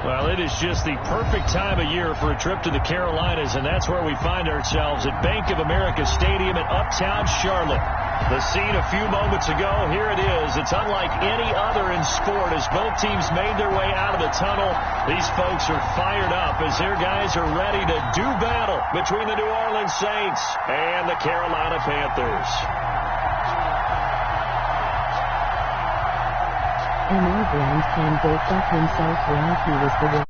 Well, it is just the perfect time of year for a trip to the Carolinas, and that's where we find ourselves at Bank of America Stadium in Uptown Charlotte. The scene a few moments ago, here it is. It's unlike any other in sport as both teams made their way out of the tunnel. These folks are fired up as their guys are ready to do battle between the New Orleans Saints and the Carolina Panthers. ML Brown's fan go fuck himself while he was the one.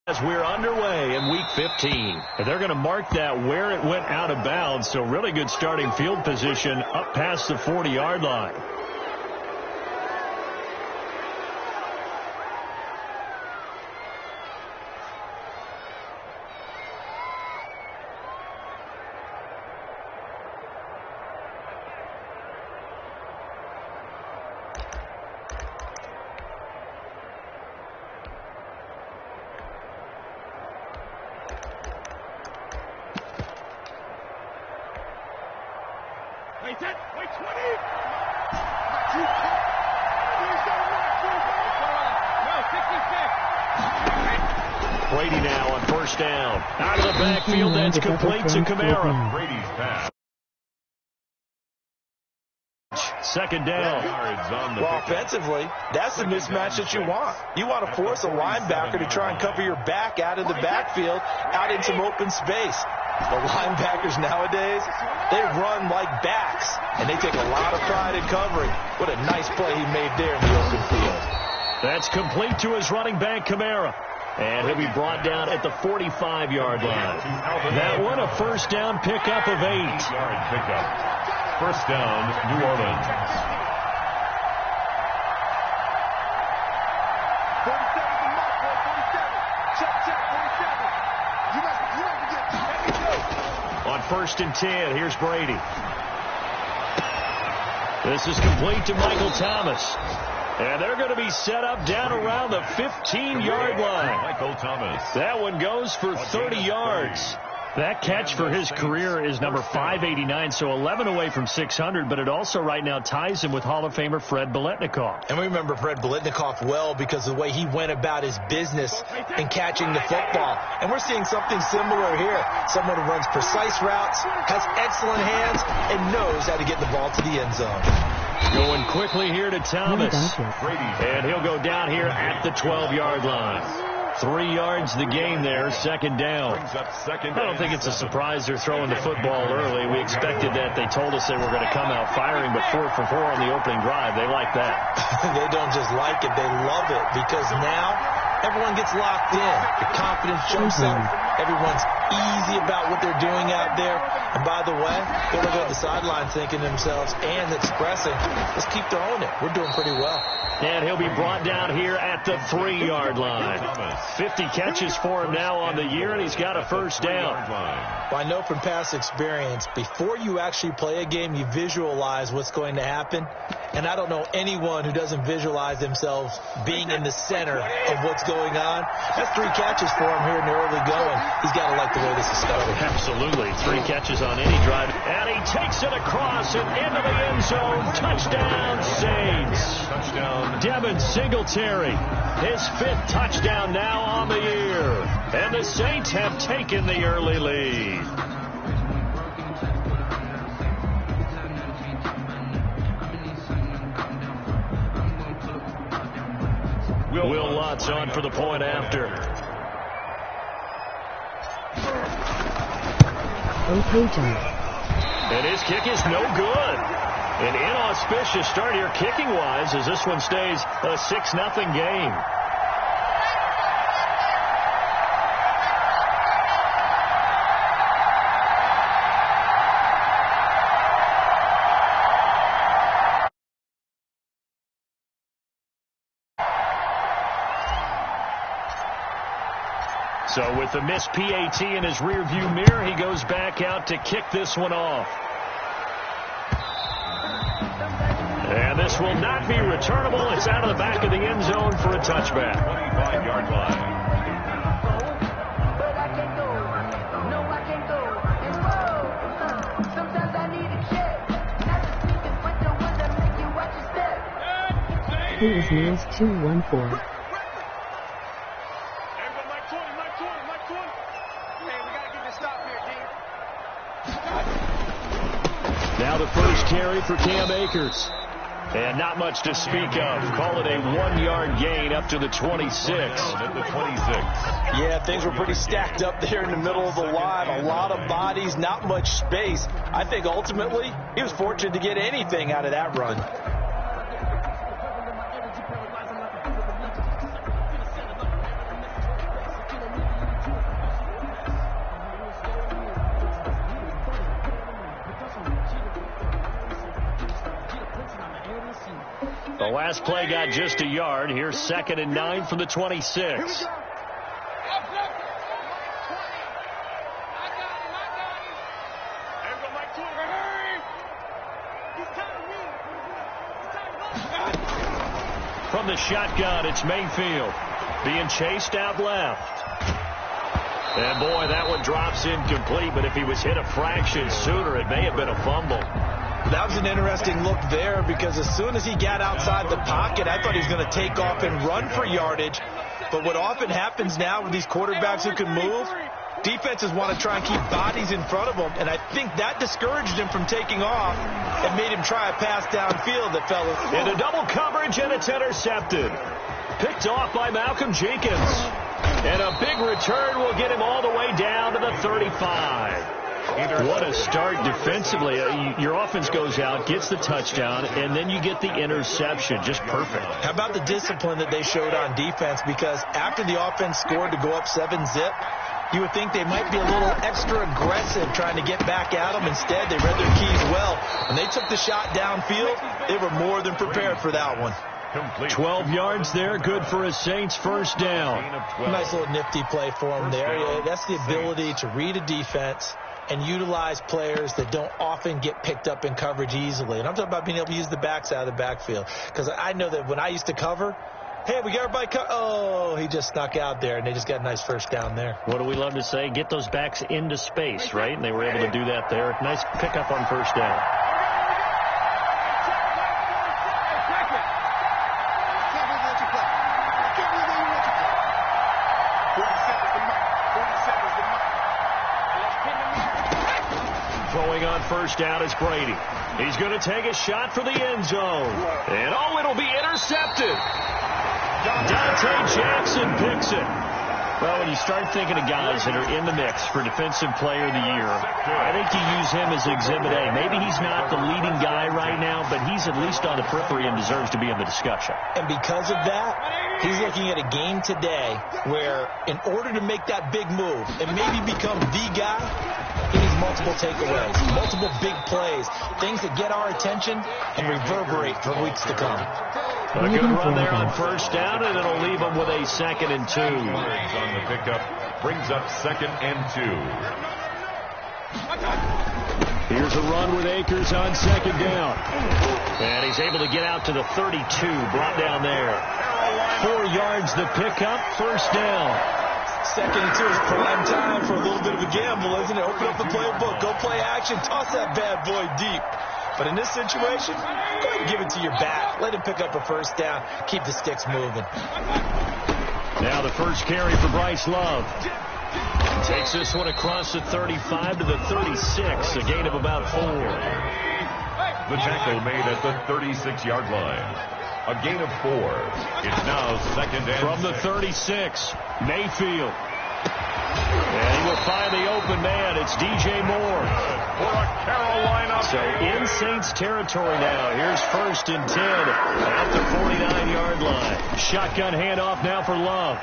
As we're underway in Week 15, and they're going to mark that where it went out of bounds, so really good starting field position up past the 40-yard line. Brady now on first down. Out of the backfield, that's complete to Kamara. Brady's pass. Second down. Well, offensively, that's the mismatch that you want. You want to force a linebacker to try and cover your back out of the backfield, out in some open space. The linebackers nowadays, they run like backs, and they take a lot of pride in covering. What a nice play he made there in the open field. That's complete to his running back, Kamara. And he'll be brought down at the 45-yard line. That one a first down pickup of 8. First down, New Orleans. 47. On first and 10, here's Brady. This is complete to Michael Thomas. And they're going to be set up down around the 15-yard line. Michael Thomas. That one goes for 30 yards. That catch for his career is number 589, so 11 away from 600, but it also right now ties him with Hall of Famer Fred Biletnikoff. And we remember Fred Biletnikoff well because of the way he went about his business in catching the football. And we're seeing something similar here. Someone who runs precise routes, has excellent hands, and knows how to get the ball to the end zone. Going quickly here to Thomas. And he'll go down here at the 12-yard line. 3 yards the game there, second down. I don't think it's a surprise they're throwing the football early. We expected that. They told us they were going to come out firing, but 4 for 4 on the opening drive. They like that. They don't just like it, they love it, because now everyone gets locked in. The confidence jumps up. Everyone's easy about what they're doing out there. And by the way, they're looking at the sideline thinking to themselves and expressing, let's keep throwing it. We're doing pretty well. And he'll be brought down here at the 3-yard line. 50 catches for him now on the year, and he's got a first down. Well, I know from past experience, before you actually play a game, you visualize what's going to happen. And I don't know anyone who doesn't visualize themselves being in the center of what's going on. That's 3 catches for him here in the early going. He's got to like the way this is starting. Absolutely. 3 catches on any drive. And he takes it across and into the end zone. Touchdown, Saints. Touchdown. Devin Singletary, his 5th touchdown now on the year. And the Saints have taken the early lead. Will Lutz on for the point after. Okay, John. And his kick is no good. An inauspicious start here kicking-wise as this one stays a 6-0 game. So with the missed PAT in his rearview mirror, he goes back out to kick this one off. And this will not be returnable. It's out of the back of the end zone for a touchback. 25-yard line. Who is Nance 214? Now the first carry for Cam Akers. And not much to speak of. Call it a 1-yard gain up to the 26. At the 26. Yeah, things were pretty stacked up there in the middle of the line. A lot of bodies, not much space. I think ultimately he was fortunate to get anything out of that run. The last play got just a yard. Here's 2nd and 9 from the 26. From the shotgun, it's Mayfield being chased out left. And boy, that one drops incomplete, but if he was hit a fraction sooner, it may have been a fumble. That was an interesting look there because as soon as he got outside the pocket, I thought he was going to take off and run for yardage. But what often happens now with these quarterbacks who can move, defenses want to try and keep bodies in front of them. And I think that discouraged him from taking off and made him try a pass downfield that fell into double coverage, and it's intercepted. Picked off by Malcolm Jenkins. And a big return will get him all the way down to the 35. What a start defensively. Your offense goes out, gets the touchdown, and then you get the interception. Just perfect. How about the discipline that they showed on defense? Because after the offense scored to go up 7-zip, you would think they might be a little extra aggressive trying to get back at them. Instead, they read their keys well. When they took the shot downfield, they were more than prepared for that one. 12 yards there, good for a Saints first down. Nice little nifty play for them there. That's the ability to read a defense and utilize players that don't often get picked up in coverage easily. And I'm talking about being able to use the backs out of the backfield. Because I know that when I used to cover, hey, we got everybody oh, he just snuck out there, and they just got a nice first down there. What do we love to say? Get those backs into space, right? And they were able to do that there. Nice pickup on first down. Throwing on first down is Brady. He's going to take a shot for the end zone. And, oh, it'll be intercepted. Dante Jackson picks it. Well, when you start thinking of guys that are in the mix for Defensive Player of the Year, I think you use him as Exhibit A. Maybe he's not the leading guy right now, but he's at least on the periphery and deserves to be in the discussion. And because of that, he's looking at a game today where in order to make that big move and maybe become the guy, he needs multiple takeaways, multiple big plays, things that get our attention and reverberate for weeks to come. A good run there on first down, and it'll leave them with a 2nd and 2. On the pickup, brings up 2nd and 2. Here's a run with Akers on 2nd down. And he's able to get out to the 32, brought down there. 4 yards the pickup, first down. 2nd and 2 is prime time for a little bit of a gamble, isn't it? Open up the playbook, go play action, toss that bad boy deep. But in this situation, go ahead and give it to your back. Let him pick up a first down. Keep the sticks moving. Now the first carry for Bryce Love. Takes this one across the 35 to the 36, a gain of about 4. The tackle made at the 36-yard line. A gain of 4. It's now 2nd and from the 36, Mayfield. And he will find the open man. It's DJ Moore. For a Carolina. So in Saints territory now. Here's 1st and 10 at the 49-yard line. Shotgun handoff now for Love.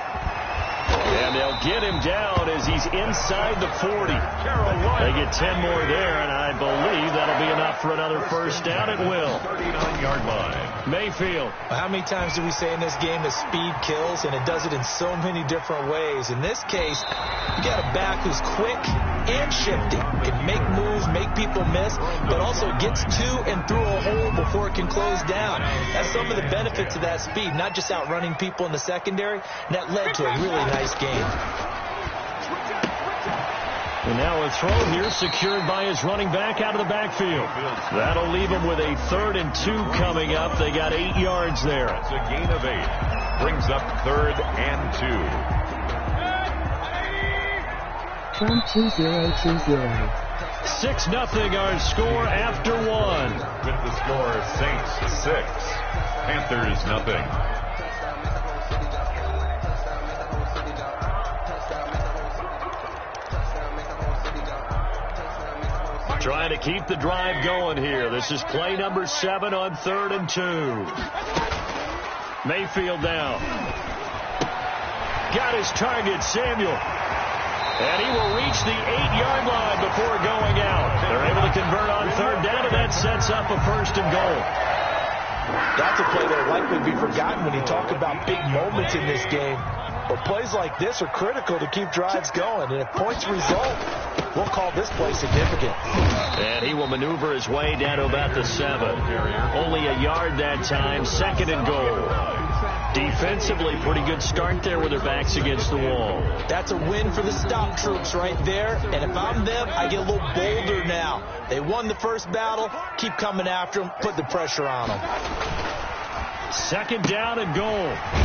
And they'll get him down as he's inside the 40. They get 10 more there, and I believe that'll be enough for another first down. It will. 39-yard line. Mayfield. How many times do we say in this game that speed kills, and it does it in so many different ways? In this case, you got a back who's quick and shifty. Can make moves, make people miss, but also gets to and through a hole before it can close down. That's some of the benefits of that speed, not just outrunning people in the secondary. And that led to a really nice game. And now a throw here secured by his running back out of the backfield. That'll leave him with a 3rd and 2 coming up. They got 8 yards there. That's a gain of 8. Brings up 3rd and 2. From 2020. 6-0 our score after 1. With the score, Saints 6, Panthers 0. Trying to keep the drive going here. This is play number 7 on 3rd and 2. Mayfield down. Got his target, Samuel. And he will reach the 8-yard line before going out. They're able to convert on 3rd down, and that sets up a 1st and goal. That's a play that will likely be forgotten when you talk about big moments in this game. But plays like this are critical to keep drives going. And if points result, we'll call this play significant. And he will maneuver his way down to about the 7. Only a yard that time, 2nd and goal. Defensively, pretty good start there with their backs against the wall. That's a win for the stop troops right there. And if I'm them, I get a little bolder now. They won the first battle. Keep coming after them. Put the pressure on them. 2nd down and goal.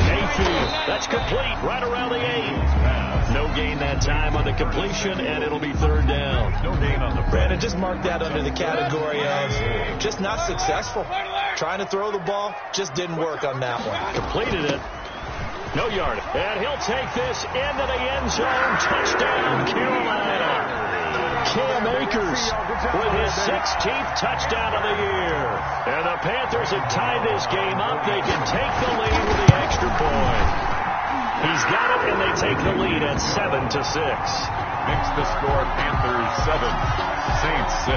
Mayfield. That's complete right around the 8. No gain that time on the completion, and it'll be 3rd down. No gain on the Brandon, just mark that under the category of just not successful. Trying to throw the ball, just didn't work on that one. Completed it. No yard. And he'll take this into the end zone. Touchdown, Carolina. Cam Akers with his 16th touchdown of the year. And the Panthers have tied this game up. They can take the lead with the extra point. He's got it, and they take the lead at 7-6. Makes the score Panthers 7, Saints 6.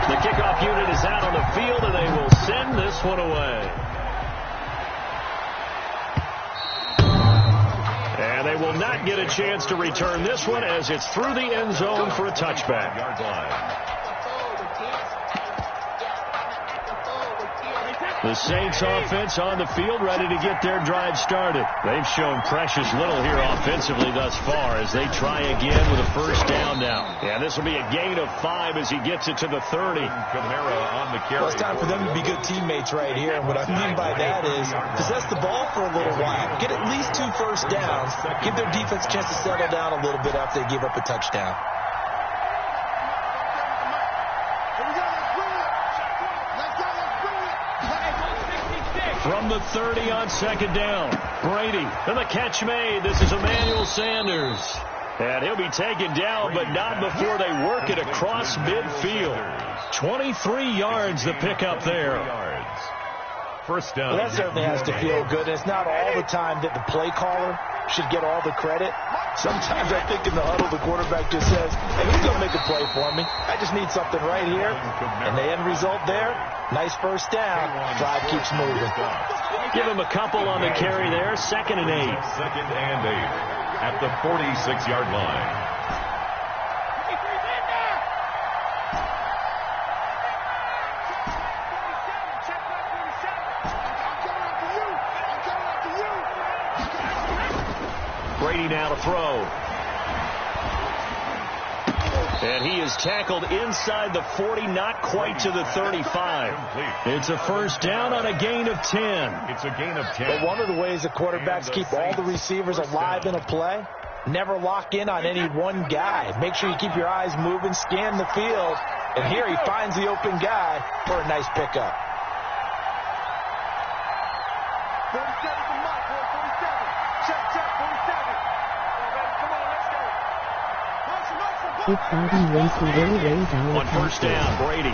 The kickoff unit is out on the field, and they will send this one away. And they will not get a chance to return this one as it's through the end zone for a touchback. Yard line. The Saints offense on the field ready to get their drive started. They've shown precious little here offensively thus far as they try again with a 1st down now. And this will be a gain of 5 as he gets it to the 30. Kamara on the carry. Well, it's time for them to be good teammates right here. And what I mean by that is possess the ball for a little while. Get at least 2 first downs. Give their defense a chance to settle down a little bit after they give up a touchdown. From the 30 on 2nd down. Brady, and the catch made. This is Emmanuel Sanders. And he'll be taken down, but not before they work it across midfield. 23 yards the pickup there. 1st down. Well, that certainly has to feel good. And it's not all the time that the play caller should get all the credit. Sometimes I think in the huddle, the quarterback just says, hey, who's going to make a play for me? I just need something right here. And the end result there, nice 1st down. Drive keeps moving. Give him a couple on the carry there. 2nd and 8. 2nd and 8 at the 46-yard line. Brady now to throw. And he is tackled inside the 40, not quite to the 35. It's a 1st down on a gain of 10. It's a gain of 10. But one of the ways the quarterbacks keep all the receivers alive in a play, never lock in on any one guy. Make sure you keep your eyes moving, scan the field. And here he finds the open guy for a nice pickup. 47 to Mike, 47. Check, 47. Come on, let's go. It's Bobby Racy Will raise our On 1st down, Brady.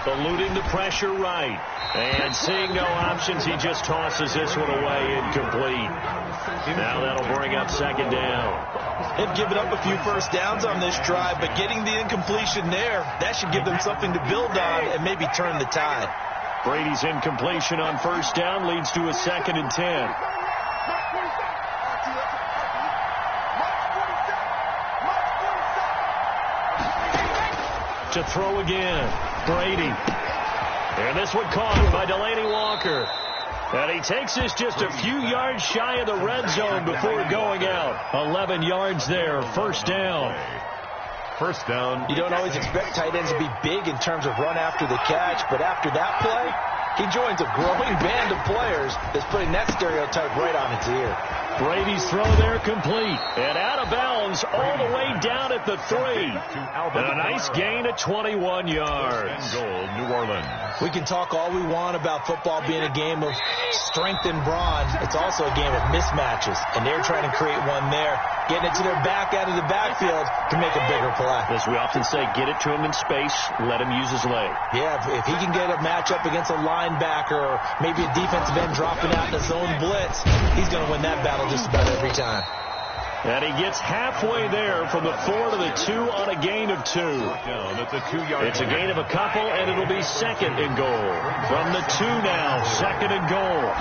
Eluding the pressure right. And seeing no options, he just tosses this one away incomplete. Now that'll bring up 2nd down. They've given up a few first downs on this drive, but getting the incompletion there, that should give them something to build on and maybe turn the tide. Brady's incompletion on 1st down leads to a 2nd and 10. To throw again, Brady. And this one caught by Delaney Walker. And he takes this just a few yards shy of the red zone before going out. 11 yards there, first down. First down. You don't always expect tight ends to be big in terms of run after the catch, but after that play, he joins a growing band of players that's putting that stereotype right on its ear. Brady's throw there complete. And out of bounds all the way down at the 3. And a nice gain of 21 yards. Goal, New Orleans. We can talk all we want about football being a game of strength and brawn. It's also a game of mismatches, and they're trying to create one there. Getting it to their back out of the backfield to make a bigger play. As we often say, get it to him in space, let him use his leg. Yeah, if he can get a matchup against a linebacker or maybe a defensive end dropping out in a zone blitz, he's going to win that battle just about every time. And he gets halfway there from the 4 to the 2 on a gain of 2. It's a gain of a couple, and it'll be second and goal. From the 2 now, second and goal.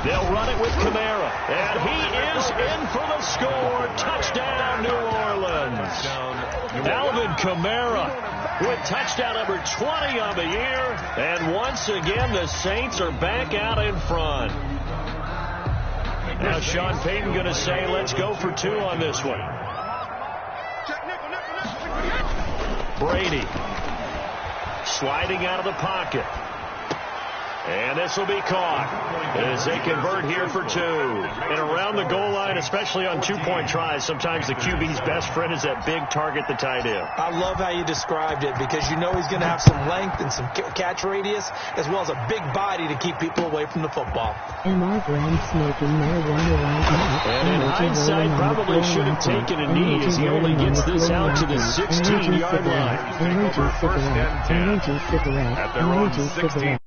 They'll run it with Kamara, and he is in for the score. Touchdown, New Orleans. Alvin Kamara with touchdown number 20 on the year. And once again, the Saints are back out in front. Now Sean Payton going to say, let's go for 2 on this one. Brady sliding out of the pocket. And this will be caught as they convert here for 2. And around the goal line, especially on 2-point tries, sometimes the QB's best friend is that big target, the tight end. I love how you described it because you know he's going to have some length and some catch radius as well as a big body to keep people away from the football. MR Brand smoking marijuana right now. And in hindsight, probably should have taken a knee as he only gets this out to the 16-yard line. Energy cigarette. Energy cigarette. At their own 16.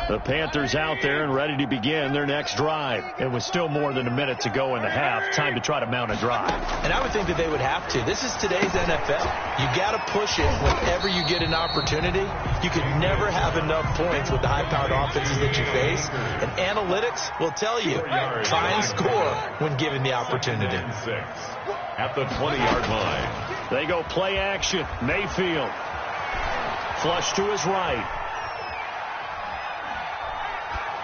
The Panthers out there and ready to begin their next drive. And with still more than a minute to go in the half, time to try to mount a drive. And I would think that they would have to. This is today's NFL. You got to push it whenever you get an opportunity. You can never have enough points with the high-powered offenses that you face. And analytics will tell you, try and score when given the opportunity. At the 20-yard line. They go play action. Mayfield. Flush to his right.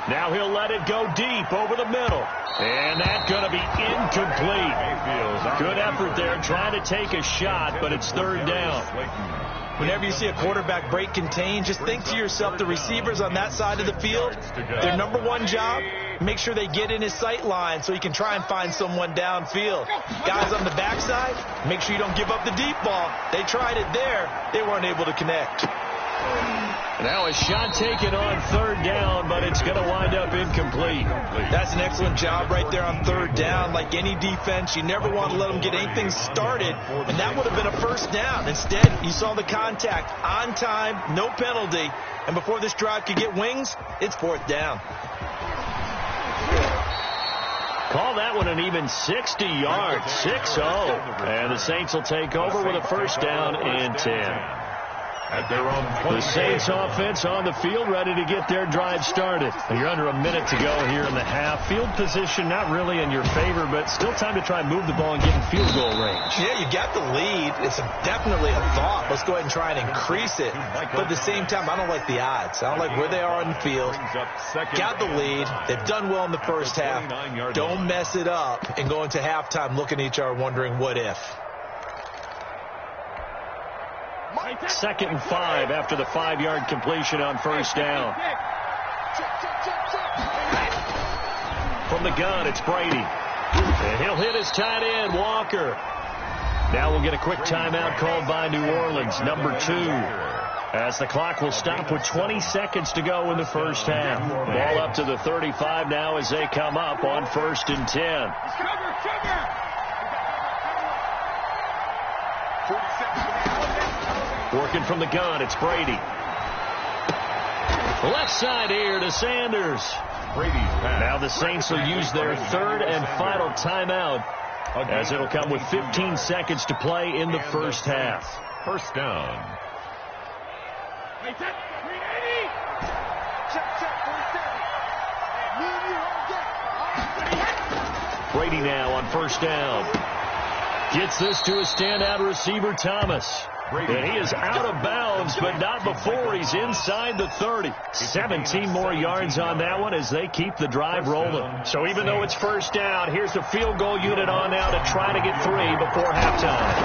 Now he'll let it go deep over the middle. And that's going to be incomplete. Good effort there trying to take a shot, but it's third down. Whenever you see a quarterback break contain, just think to yourself, the receivers on that side of the field, their number one job, make sure they get in his sight line so he can try and find someone downfield. Guys on the backside, make sure you don't give up the deep ball. They tried it there. They weren't able to connect. Now a shot taken on third down, but it's going to wind up incomplete. That's an excellent job right there on third down. Like any defense, you never want to let them get anything started, and that would have been a first down. Instead, you saw the contact on time, no penalty, and before this drive could get wings, it's fourth down. Call that one an even 60 yards, 6-0. And the Saints will take over with a first down and 10. At their own The Saints offense on the field, ready to get their drive started. You're under a minute to go here in the half. Field position not really in your favor, but still time to try and move the ball and get in field goal range. Yeah, you got the lead. It's definitely a thought. Let's go ahead and try and increase it. But at the same time, I don't like the odds. I don't like where they are on the field. Got the lead. They've done well in the first half. Don't mess it up and go into halftime looking at each other wondering what if. 2nd and 5 after the 5-yard completion on first down. From the gun, it's Brady. And he'll hit his tight end, Walker. Now we'll get a quick timeout called by New Orleans, number 2. As the clock will stop with 20 seconds to go in the first half. Ball up to the 35 now as they come up on 1st and 10. Working from the gun, it's Brady. Left side here to Sanders. Brady's pass. Now the Saints will use their third and final timeout as it'll come with 15 seconds to play in the first half. First down. Brady now on first down. Gets this to a standout receiver, Thomas. And he is out of bounds, but not before he's inside the 30. 17 more yards on that one as they keep the drive rolling. So even though it's first down, here's the field goal unit on now to try to get 3 before halftime.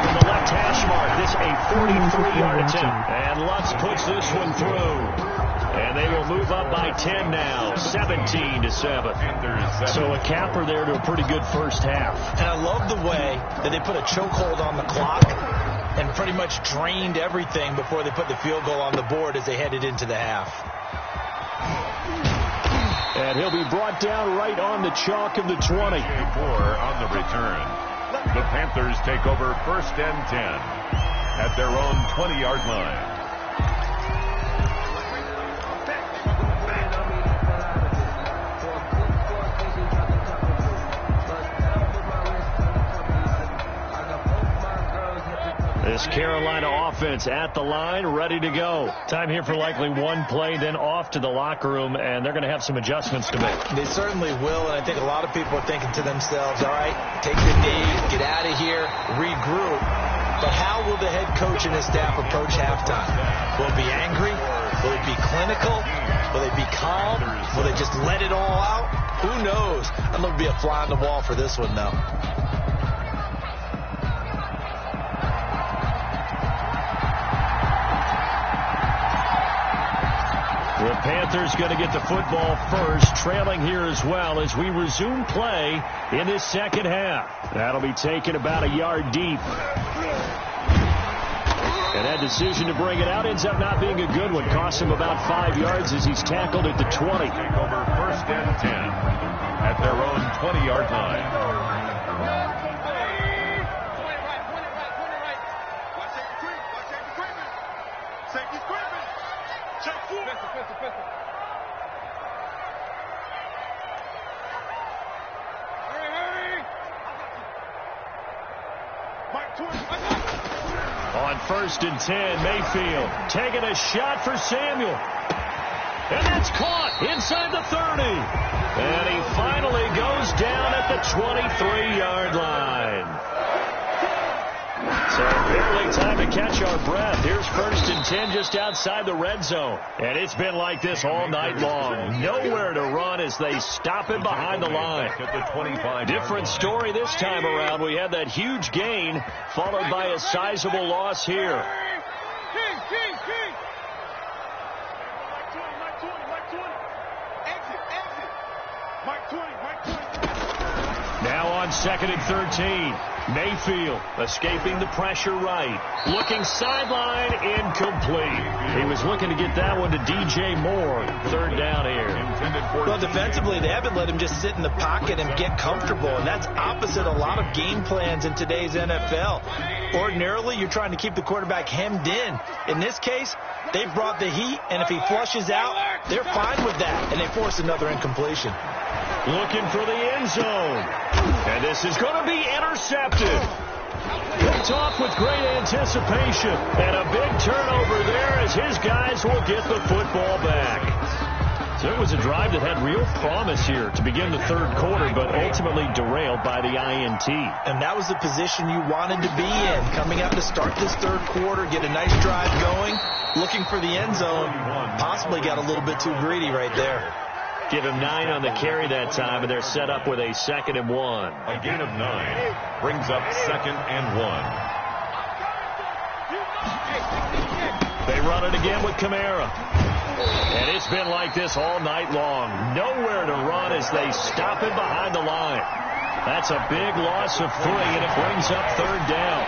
From the left hash mark, this a 43-yard attempt. And Lutz puts this one through. And they will move up by 10 now, 17-7. So a capper there to a pretty good first half. And I love the way that they put a chokehold on the clock and pretty much drained everything before they put the field goal on the board as they headed into the half. And he'll be brought down right on the chalk of the 20. 4 on the return. The Panthers take over 1st and 10 at their own 20-yard line. This Carolina offense at the line, ready to go. Time here for likely one play, then off to the locker room, and they're going to have some adjustments to make. They certainly will, and I think a lot of people are thinking to themselves, all right, take the knee, get out of here, regroup. But how will the head coach and his staff approach halftime? Will it be angry? Will it be clinical? Will they be calm? Will they just let it all out? Who knows? I'm going to be a fly on the wall for this one, though. The Panthers going to get the football first, trailing here as well as we resume play in this second half. That'll be taken about a yard deep. And that decision to bring it out ends up not being a good one. Costs him about 5 yards as he's tackled at the 20. Take over 1st and 10 at their own 20-yard line. On 1st and 10, Mayfield taking a shot for Samuel. And that's caught inside the 30. And he finally goes down at the 23-yard line. So barely time to catch our breath. Here's 1st and 10 just outside the red zone. And it's been like this all night long. Nowhere to run as they stop it behind the line. Different story this time around. We had that huge gain followed by a sizable loss here. Now on 2nd and 13. Mayfield escaping the pressure right. Looking sideline, incomplete. He was looking to get that one to DJ Moore. 3rd down here. Well, defensively, they haven't let him just sit in the pocket and get comfortable, and that's opposite a lot of game plans in today's NFL. Ordinarily, you're trying to keep the quarterback hemmed in. In this case, they brought the heat, and if he flushes out, they're fine with that, and they force another incompletion. Looking for the end zone. And this is going to be intercepted. Picked off with great anticipation. And a big turnover there as his guys will get the football back. So it was a drive that had real promise here to begin the 3rd quarter, but ultimately derailed by the INT. And that was the position you wanted to be in. Coming out to start this 3rd quarter, get a nice drive going, looking for the end zone. Possibly got a little bit too greedy right there. Give him 9 on the carry that time, and they're set up with a 2nd and 1. A gain of 9 brings up 2nd and 1. They run it again with Kamara. And it's been like this all night long. Nowhere to run as they stop it behind the line. That's a big loss of 3, and it brings up 3rd down.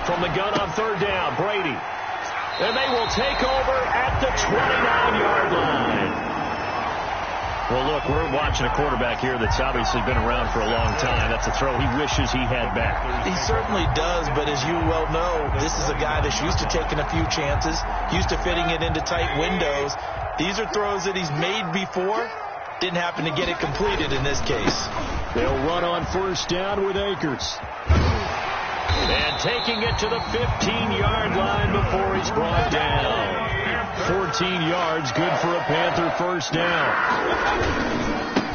From the gun on 3rd down, Brady. And they will take over at the 29-yard line. Well, look, we're watching a quarterback here that's obviously been around for a long time. That's a throw he wishes he had back. He certainly does, but as you well know, this is a guy that's used to taking a few chances, used to fitting it into tight windows. These are throws that he's made before. Didn't happen to get it completed in this case. They'll run on 1st down with Akers. And taking it to the 15-yard line before he's brought down. 14 yards, good for a Panther 1st down.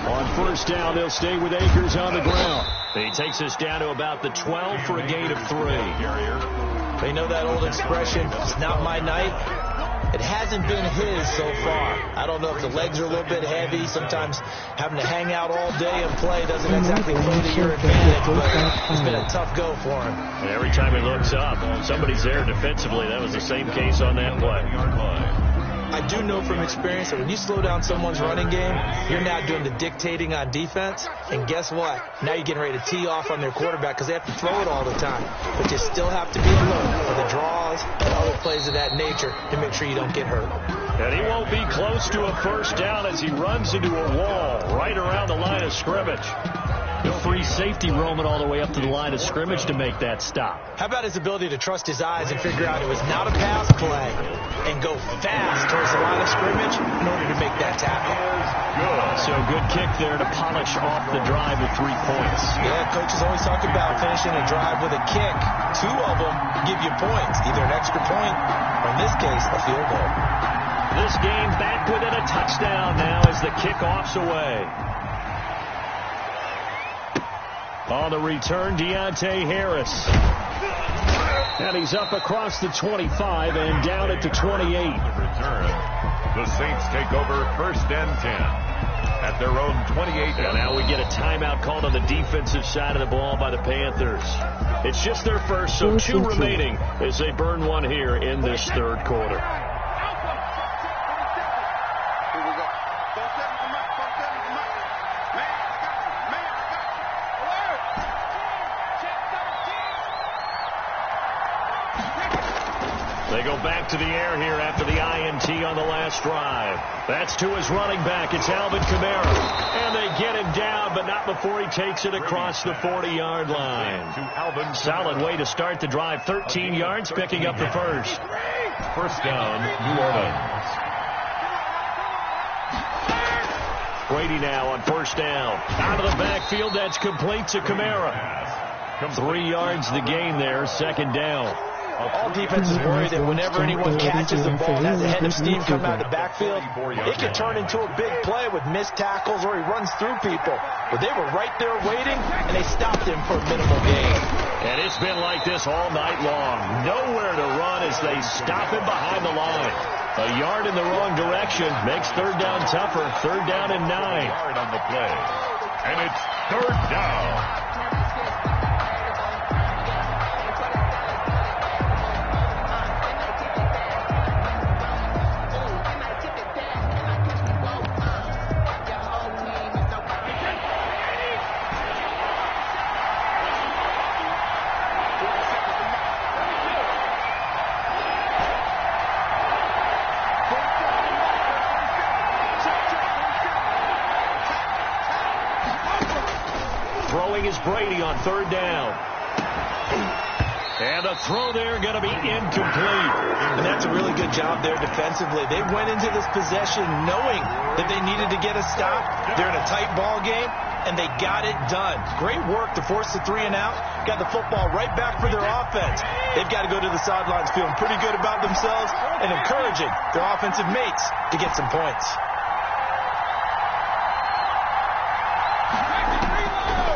On first down, they'll stay with Akers on the ground. He takes us down to about the 12 for a gain of 3. They know that old expression, it's not my night. It hasn't been his so far. I don't know if the legs are a little bit heavy. Sometimes having to hang out all day and play doesn't exactly play to your advantage, but it's been a tough go for him. Every time he looks up, somebody's there defensively. That was the same case on that play. I do know from experience that when you slow down someone's running game, you're now doing the dictating on defense. And guess what? Now you're getting ready to tee off on their quarterback because they have to throw it all the time. But you still have to be alert for the draws and other plays of that nature to make sure you don't get hurt. And he won't be close to a first down as he runs into a wall right around the line of scrimmage. The free safety roaming all the way up to the line of scrimmage to make that stop. How about his ability to trust his eyes and figure out it was not a pass play and go fast towards the line of scrimmage in order to make that tackle. So good kick there to polish off the drive with 3 points. Yeah, coaches always talk about finishing a drive with a kick. 2 of them give you points, either an extra point or in this case, a field goal. This game back within a touchdown now as the kickoff's away. On the return, Deontay Harris. And he's up across the 25 and down at the 28. Return. The Saints take over first and 10 at their own 28. And now we get a timeout called on the defensive side of the ball by the Panthers. It's just their first, so 2 remaining as they burn 1 here in this third quarter. They go back to the air here after the INT on the last drive. That's to his running back. It's Alvin Kamara. And they get him down, but not before he takes it across the 40-yard line. Solid way to start the drive. 13 yards, picking up the first. First down, New Orleans. Brady now on first down. Out of the backfield, that's complete to Kamara. 3 yards the gain there, second down. All defenses worry that whenever anyone catches the ball and has a head of steam come out of the backfield, it could turn into a big play with missed tackles or he runs through people. But they were right there waiting, and they stopped him for a minimal gain. And it's been like this all night long. Nowhere to run as they stop him behind the line. A yard in the wrong direction makes third down tougher. Third down and 9. Yard on the play. And it's third down. Is Brady on third down. And a throw there going to be incomplete. And that's a really good job there defensively. They went into this possession knowing that they needed to get a stop. They're in a tight ball game, and they got it done. Great work to force the 3 and out. Got the football right back for their offense. They've got to go to the sidelines feeling pretty good about themselves and encouraging their offensive mates to get some points.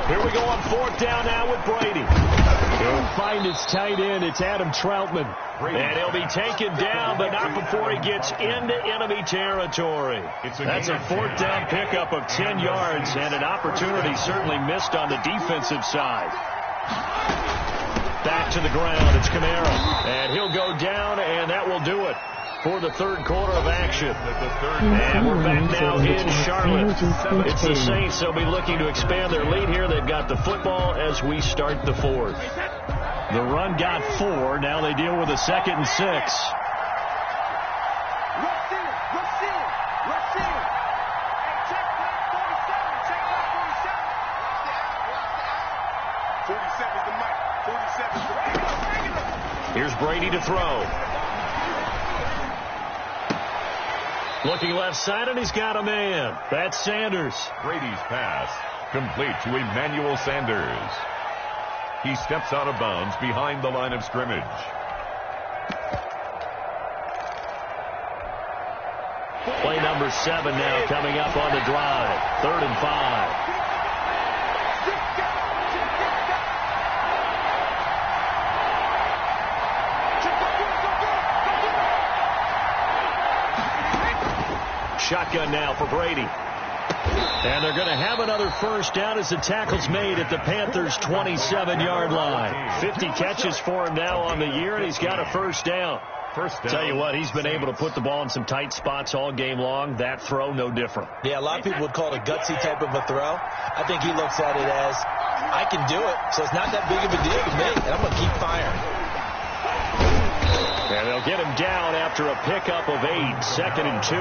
Here we go on fourth down now with Brady. He'll find his tight end. It's Adam Troutman. And he'll be taken down, but not before he gets into enemy territory. That's a fourth down pickup of 10 yards and an opportunity certainly missed on the defensive side. Back to the ground. It's Kamara. And he'll go down, and that will do it for the third quarter of action. And we're back now in Charlotte. It's the Saints. They'll be looking to expand their lead here. They've got the football as we start the fourth. The run got 4. Now they deal with a 2nd and 6. Here's Brady to throw. Looking left side, and he's got a man. That's Sanders. Brady's pass complete to Emmanuel Sanders. He steps out of bounds behind the line of scrimmage. Play number 7 now coming up on the drive. 3rd and 5. Shotgun now for Brady. And they're going to have another first down as the tackle's made at the Panthers' 27-yard line. 50 catches for him now on the year, and he's got a first down. Tell you what, he's been able to put the ball in some tight spots all game long. That throw, no different. Yeah, a lot of people would call it a gutsy type of a throw. I think he looks at it as, I can do it, so it's not that big of a deal to me, and I'm going to keep firing. And they'll get him down after a pickup of 8, 2nd and 2.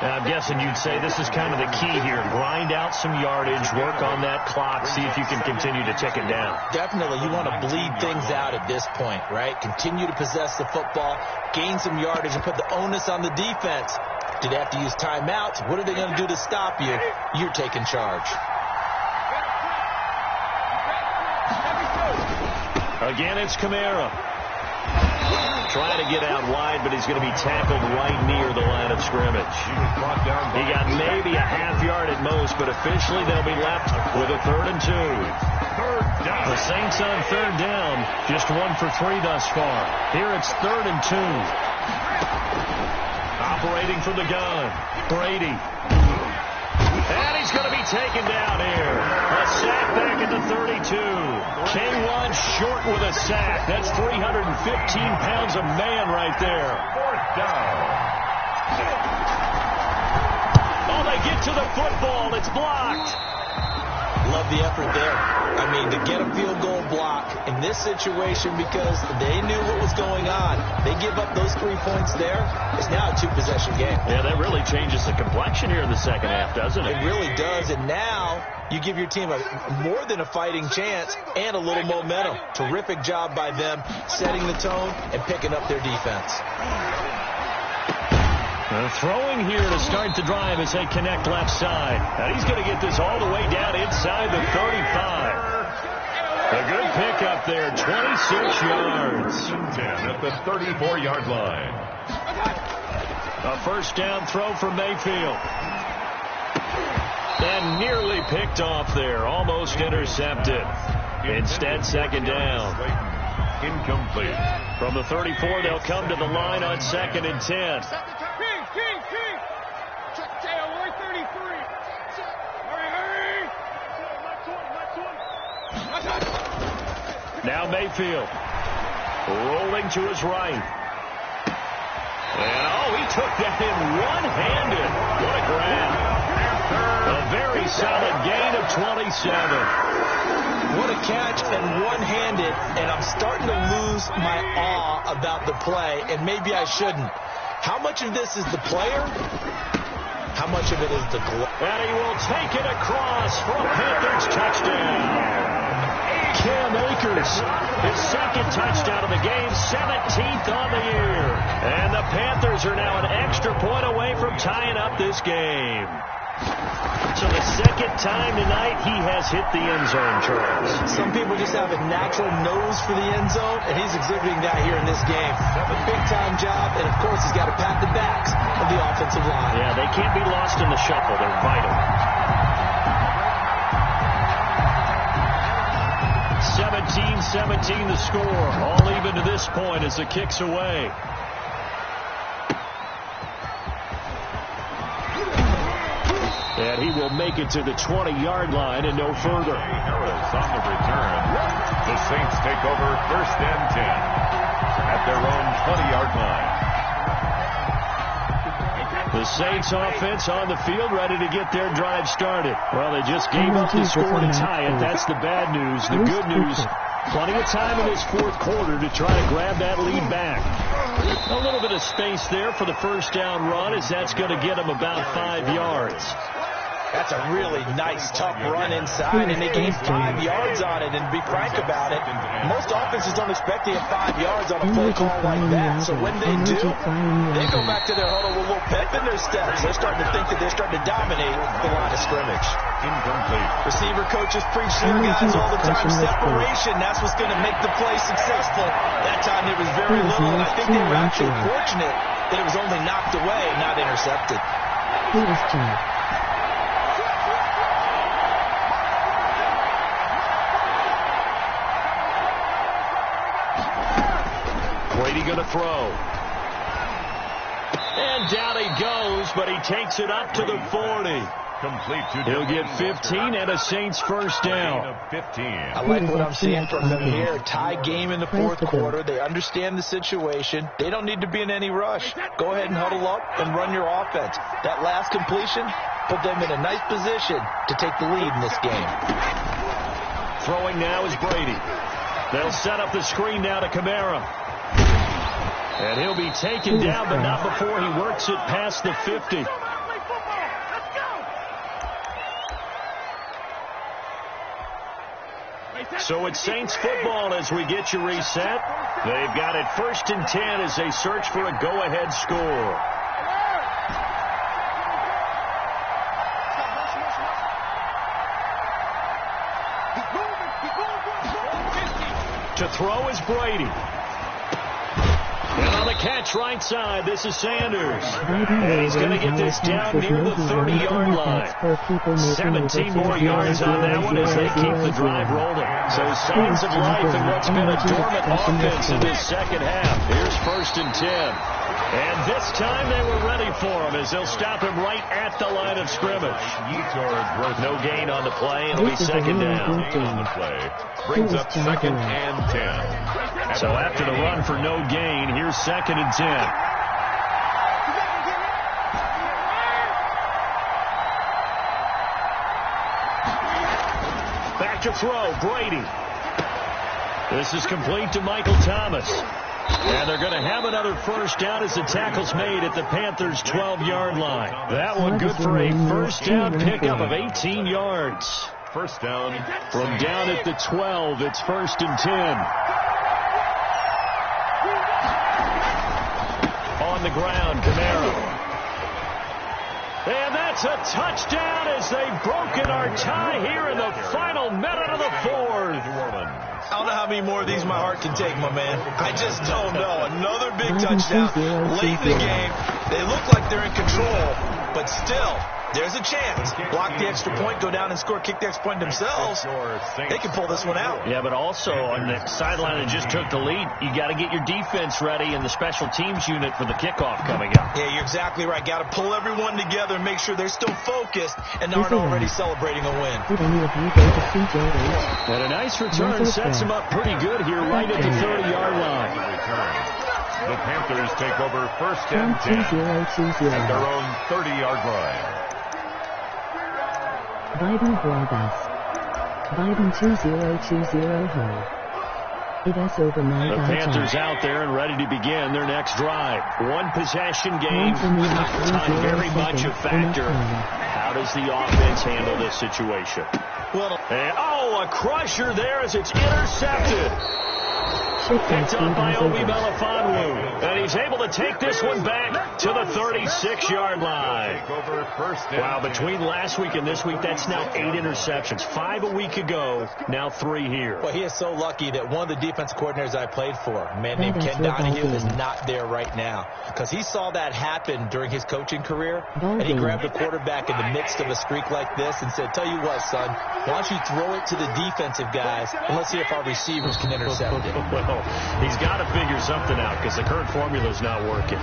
Now, I'm guessing you'd say this is kind of the key here. Grind out some yardage, work on that clock, see if you can continue to tick it down. Definitely, you want to bleed things out at this point, right? Continue to possess the football, gain some yardage, and put the onus on the defense. Do they have to use timeouts? What are they going to do to stop you? You're taking charge. Again, it's Kamara. Trying to get out wide, but he's going to be tackled right near the line of scrimmage. He got maybe a half yard at most, but officially they'll be left with a 3rd and 2. The Saints on 3rd down, just 1 for 3 thus far. Here it's 3rd and 2. Operating from the gun, Brady. And he's going to be taken down here. A sack back at the 32. K1 short with a sack. That's 315 pounds of man right there. 4th down. Oh, they get to the football. It's blocked. Love the effort there. I mean, to get a field goal block in this situation because they knew what was going on. They give up those 3 points there. It's now a 2-possession game. Yeah, that really changes the complexion here in the second half, doesn't it? It really does. And now you give your team more than a fighting chance and a little momentum. Terrific job by them setting the tone and picking up their defense. Throwing here to start the drive as they connect left side. Now he's going to get this all the way down inside the 35. A good pickup there, 26 yards. 10 at the 34-yard line. A first down throw for Mayfield. And nearly picked off there, almost intercepted. Instead, 2nd down. Incomplete. From the 34, they'll come to the line on 2nd and 10. Now Mayfield rolling to his right. And, he took that in one-handed. What a grab. A very solid gain of 27. What a catch and one-handed, and I'm starting to lose my awe about the play, and maybe I shouldn't. How much of this is the player? How much of it is the glove? And he will take it across for a Panthers touchdown. Cam Akers, his 2nd touchdown of the game, 17th on the year. And the Panthers are now an extra point away from tying up this game. So the 2nd time tonight he has hit the end zone, Charles. Some people just have a natural nose for the end zone, and he's exhibiting that here in this game. A big-time job, and of course he's got to pat the backs of the offensive line. Yeah, they can't be lost in the shuffle. They're vital. 17-17 the score. All even to this point as the kick's away. And he will make it to the 20-yard line and no further. Harris on the return. The Saints take over 1st and 10 at their own 20-yard line. The Saints offense on the field ready to get their drive started. Well, they just gave up the score to tie it. That's the bad news. The good news, plenty of time in this 4th quarter to try to grab that lead back. A little bit of space there for the first down run as that's going to get them about 5 yards. That's a really nice, tough run inside, and they gained 5 yards on it. And to be frank about it, most offenses don't expect to get 5 yards on a play call like that. So when they do, they go back to their huddle with a little pep in their steps. They're starting to think that they're starting to dominate the line of scrimmage. Incomplete. Receiver coaches preach to their guys all the time. Separation, that's what's going to make the play successful. That time it was very little, and I think they were actually fortunate that it was only knocked away, not intercepted. intercepted. He was charged. Brady going to throw. And down he goes, but he takes it up to the 40. Complete to He'll get 15 and a Saints first down. 15. I like what I'm seeing from them here. Tie game in the fourth quarter. They understand the situation. They don't need to be in any rush. Go ahead and huddle up and run your offense. That last completion put them in a nice position to take the lead in this game. Throwing now is Brady. They'll set up the screen now to Kamara. And he'll be taken down, but not before he works it past the 50. So it's Saints football as we get you reset. They've got it 1st and 10 as they search for a go-ahead score. To throw is Brady. And on the catch right side, this is Sanders. And he's going to get this down near the 30-yard line. 17 more yards on that one as they keep the drive rolling. So signs of life in what's been a dormant offense in this second half. Here's 1st and 10. And this time they were ready for him as they'll stop him right at the line of scrimmage. No gain on the play. It'll be 2nd down. On the play. Brings up 2nd and 10. So after the run for no gain, here's 2nd and 10. Back to throw, Brady. This is complete to Michael Thomas. And they're going to have another first down as the tackle's made at the Panthers' 12-yard line. That one good for a first down pickup of 18 yards. First down. From down at the 12, it's 1st and 10. On the ground, Kamara. And that's a touchdown as they've broken our tie here in the final minute of the 4th. I don't know how many more of these my heart can take, my man. I just don't know. Another big touchdown late in the game. They look like they're in control, but still, there's a chance. Block the extra point, go down and score, kick the extra point themselves. They can pull this one out. Yeah, but also on the sideline that just took the lead, you got to get your defense ready and the special teams unit for the kickoff coming up. Yeah, you're exactly right. Got to pull everyone together and make sure they're still focused and aren't already celebrating a win. And a nice return sets them up pretty good here right at the 30-yard line. The Panthers take over 1st and 10 at their own 30-yard line. Biden Broadbus. Biden 2020 home. It is over my The Panthers out there and ready to begin their next drive. One possession game. Time very much a factor. How does the offense handle this situation? And, a crusher there as it's intercepted. Picked up by Obi Melifonwu. And he's able to take this one back to the 36-yard line. Wow, between last week and this week, that's now 8 interceptions. 5 a week ago, now 3 here. Well, he is so lucky that one of the defense coordinators I played for, a man named Ken Donahue, is not there right now. Because he saw that happen during his coaching career, and he grabbed the quarterback in the midst of a streak like this and said, tell you what, son, why don't you throw it to the defensive guys, and let's see if our receivers can intercept it. Well, he's got to figure something out because the current formula is not working.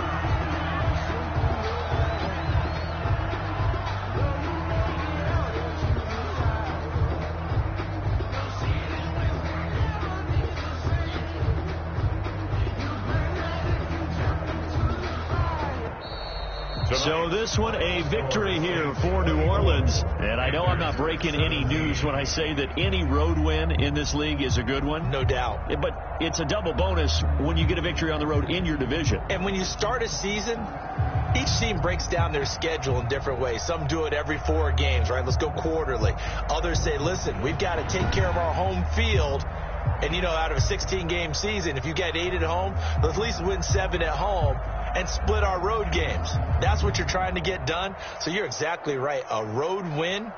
So this one, a victory here for New Orleans. And I know I'm not breaking any news when I say that any road win in this league is a good one. No doubt. But it's a double bonus when you get a victory on the road in your division. And when you start a season, each team breaks down their schedule in different ways. Some do it every 4 games, right? Let's go quarterly. Others say, listen, we've got to take care of our home field. And, you know, out of a 16-game season, if you get 8 at home, let's at least win 7 at home and split our road games. That's what you're trying to get done. So you're exactly right. A road win,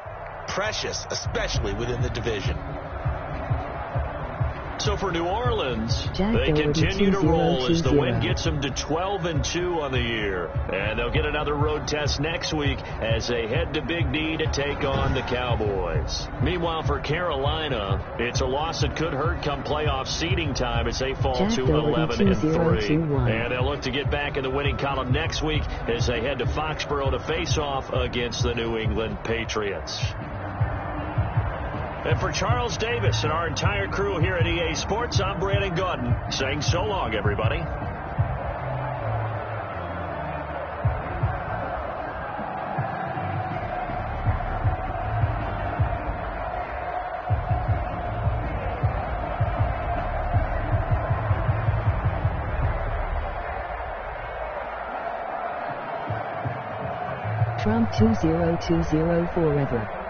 precious, especially within the division. So for New Orleans, Jack they continue to roll as the win 2020. gets them to 12-2 on the year. And they'll get another road test next week as they head to Big D to take on the Cowboys. Meanwhile, for Carolina, it's a loss that could hurt come playoff seeding time as they fall Jack to Doherty 11-3. 2021. And they'll look to get back in the winning column next week as they head to Foxborough to face off against the New England Patriots. And for Charles Davis and our entire crew here at EA Sports, I'm Brandon Gordon saying so long, everybody. Trump 2020 forever.